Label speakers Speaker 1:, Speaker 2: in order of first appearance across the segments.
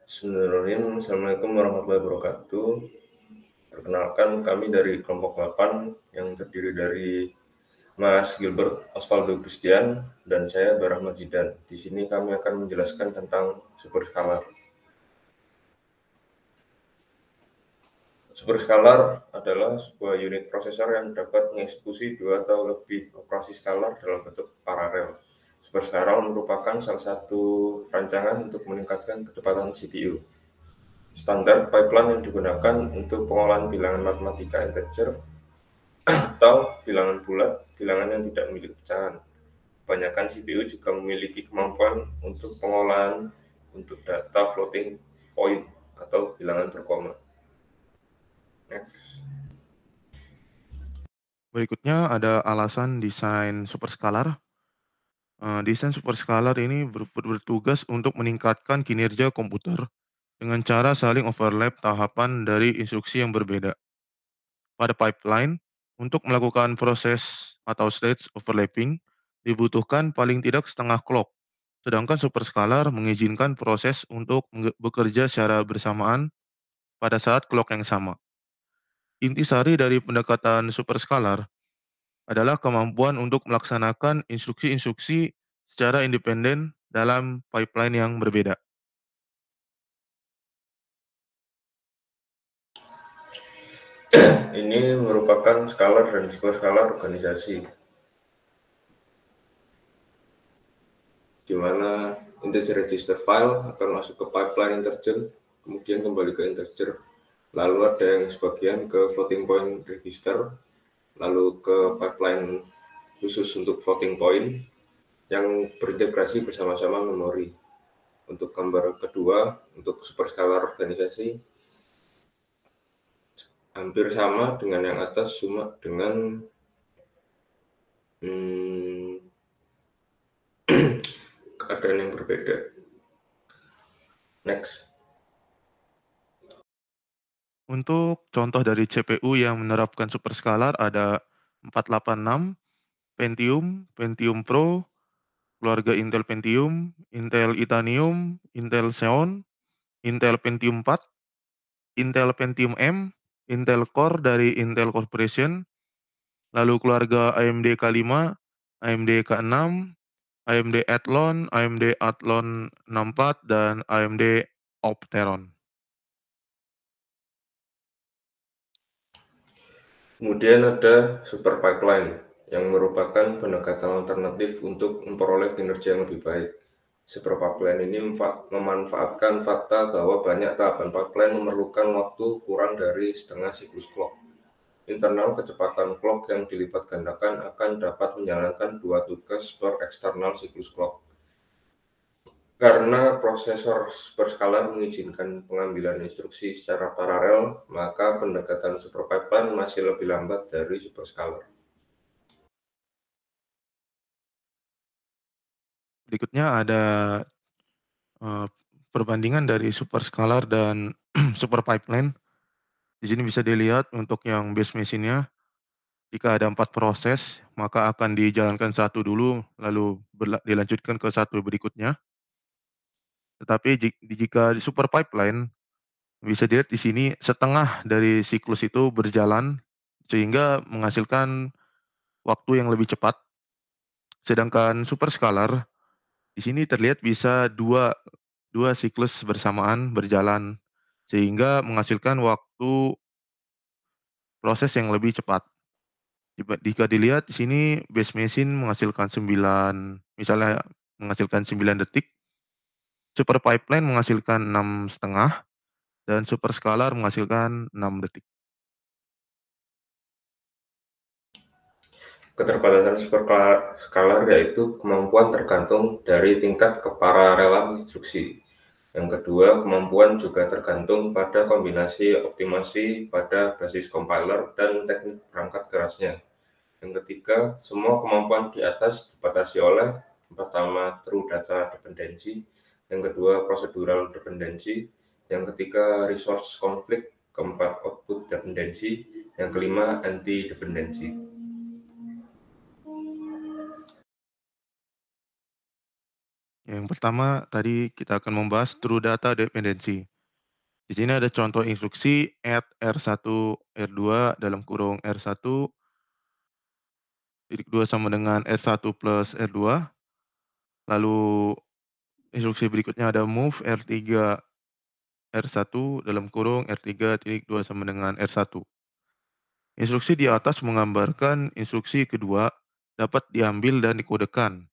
Speaker 1: Bismillahirrahmanirrahim. Assalamualaikum warahmatullahi wabarakatuh. Perkenalkan, kami dari kelompok 8 yang terdiri dari Mas Gilbert Osvaldo Christian dan saya Barah Majidan. Di sini kami akan menjelaskan tentang superskalar. Superskalar adalah sebuah unit prosesor yang dapat mengeksekusi 2 atau lebih operasi skalar dalam bentuk paralel. Superskalar merupakan salah satu rancangan untuk meningkatkan kecepatan CPU. Standar pipeline yang digunakan untuk pengolahan bilangan matematika integer atau bilangan bulat, bilangan yang tidak memiliki pecahan. Kebanyakan CPU juga memiliki kemampuan untuk pengolahan untuk data floating point atau bilangan berkoma. Next.
Speaker 2: Berikutnya ada alasan desain superskalar. Desain superskalar ini bertugas untuk meningkatkan kinerja komputer dengan cara saling overlap tahapan dari instruksi yang berbeda. Pada pipeline, untuk melakukan proses atau stage overlapping, dibutuhkan paling tidak setengah clock, sedangkan superskalar mengizinkan proses untuk bekerja secara bersamaan pada saat clock yang sama. Intisari dari pendekatan superskalar adalah kemampuan untuk melaksanakan instruksi-instruksi secara independen dalam pipeline yang berbeda.
Speaker 1: Ini merupakan skalar dan superskalar organisasi, di mana integer register file akan masuk ke pipeline integer, kemudian kembali ke integer. Lalu ada yang sebagian ke floating point register, lalu ke pipeline khusus untuk floating point yang berintegrasi bersama-sama memori. Untuk gambar kedua, untuk superskalar organisasi, hampir sama dengan yang atas, cuma dengan keadaan yang berbeda. Next.
Speaker 2: Untuk contoh dari CPU yang menerapkan superskalar ada 486, Pentium, Pentium Pro, keluarga Intel Pentium, Intel Itanium, Intel Xeon, Intel Pentium 4, Intel Pentium M, Intel Core dari Intel Corporation, lalu keluarga AMD K5, AMD K6, AMD Athlon, AMD Athlon 64, dan AMD Opteron.
Speaker 1: Kemudian ada super pipeline yang merupakan pendekatan alternatif untuk memperoleh kinerja yang lebih baik. Super pipeline ini memanfaatkan fakta bahwa banyak tahapan pipeline memerlukan waktu kurang dari setengah siklus clock. Internal kecepatan clock yang dilipat gandakan akan dapat menjalankan 2 tugas per eksternal siklus clock. Karena prosesor superskalar mengizinkan pengambilan instruksi secara paralel, maka pendekatan super pipeline masih lebih lambat dari superskalar.
Speaker 2: Berikutnya ada perbandingan dari superskalar dan super pipeline. Di sini bisa dilihat untuk yang base machine-nya, jika ada 4 proses, maka akan dijalankan satu dulu, lalu dilanjutkan ke satu berikutnya. Tetapi jika di super pipeline, bisa dilihat di sini setengah dari siklus itu berjalan, sehingga menghasilkan waktu yang lebih cepat. Sedangkan superskalar, di sini terlihat bisa dua siklus bersamaan berjalan, sehingga menghasilkan waktu proses yang lebih cepat. Jika dilihat di sini base machine menghasilkan 9, misalnya menghasilkan 9 detik, super pipeline menghasilkan 6,5, dan superskalar menghasilkan 6 detik.
Speaker 1: Keterbatasan superskalar yaitu kemampuan tergantung dari tingkat keparalelan instruksi. Yang kedua, kemampuan juga tergantung pada kombinasi optimasi pada basis compiler dan teknik perangkat kerasnya. Yang ketiga, semua kemampuan di atas dibatasi oleh pertama true data dependency, yang kedua procedural dependency, yang ketiga resource conflict, keempat output dependency, yang kelima anti dependency.
Speaker 2: Yang pertama tadi kita akan membahas true data dependency. Di sini ada contoh instruksi add R1 R2 dalam kurung R1 titik 2 sama dengan R1 plus R2. Lalu instruksi berikutnya ada move R3 R1 dalam kurung R3 titik 2 sama dengan R1. Instruksi di atas menggambarkan instruksi kedua dapat diambil dan dikodekan,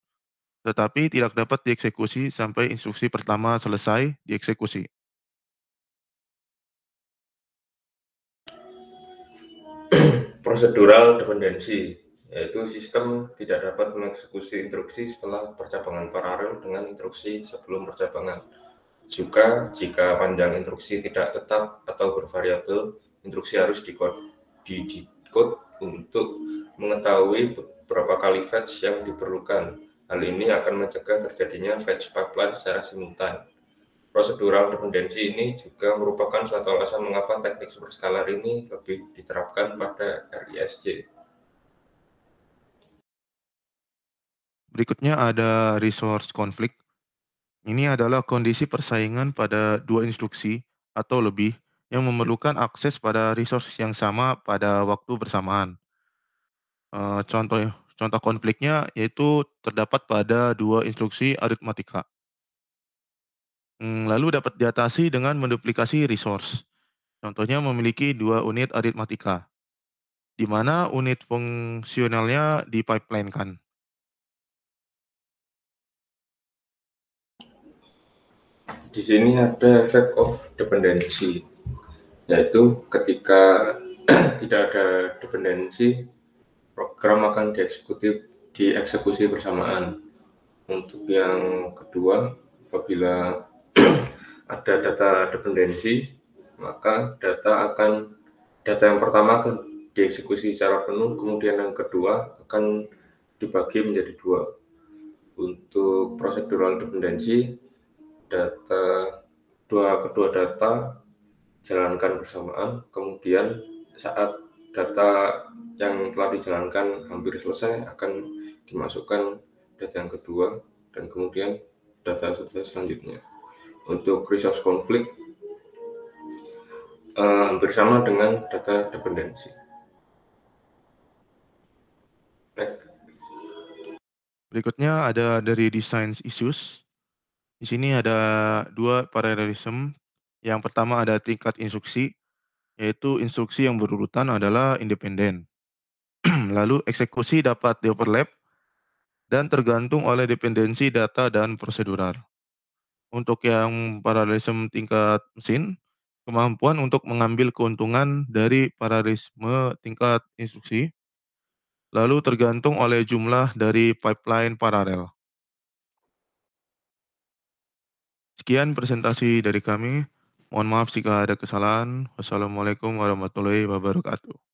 Speaker 2: tetapi tidak dapat dieksekusi sampai instruksi pertama selesai dieksekusi.
Speaker 1: Prosedural dependency, yaitu sistem tidak dapat mengeksekusi instruksi setelah percabangan paralel dengan instruksi sebelum percabangan. Juga jika panjang instruksi tidak tetap atau bervariabel, instruksi harus di-decode untuk mengetahui berapa kali fetch yang diperlukan. Hal ini akan mencegah terjadinya fetch pipeline secara simultan. Prosedural dependency ini juga merupakan suatu alasan mengapa teknik superscalar ini lebih diterapkan pada RISC.
Speaker 2: Berikutnya ada resource conflict. Ini adalah kondisi persaingan pada dua instruksi atau lebih yang memerlukan akses pada resource yang sama pada waktu bersamaan. Contoh contoh konfliknya yaitu terdapat pada dua instruksi aritmatika. Lalu dapat diatasi dengan menduplikasi resource. Contohnya memiliki dua unit aritmatika, di mana unit fungsionalnya di-pipeline-kan.
Speaker 1: Di sini ada effect of dependency, yaitu ketika tidak ada dependensi, program akan dieksekusi bersamaan. Untuk yang kedua, apabila ada data dependensi, maka data yang pertama akan dieksekusi secara penuh, kemudian yang kedua akan dibagi menjadi dua. Untuk procedural dependency, kedua data dijalankan bersamaan, kemudian saat data yang telah dijalankan hampir selesai akan dimasukkan data yang kedua dan kemudian data selanjutnya. Untuk resource conflict hampir sama dengan data dependensi.
Speaker 2: Berikutnya ada dari design issues. Di sini ada dua parallelism. Yang pertama ada tingkat instruksi, yaitu instruksi yang berurutan adalah independen. Lalu eksekusi dapat di-overlap dan tergantung oleh dependensi data dan prosedural. Untuk yang paralelisme tingkat mesin, kemampuan untuk mengambil keuntungan dari paralelisme tingkat instruksi, lalu tergantung oleh jumlah dari pipeline paralel. Sekian presentasi dari kami. Mohon maaf jika ada kesalahan. Wassalamualaikum warahmatullahi wabarakatuh.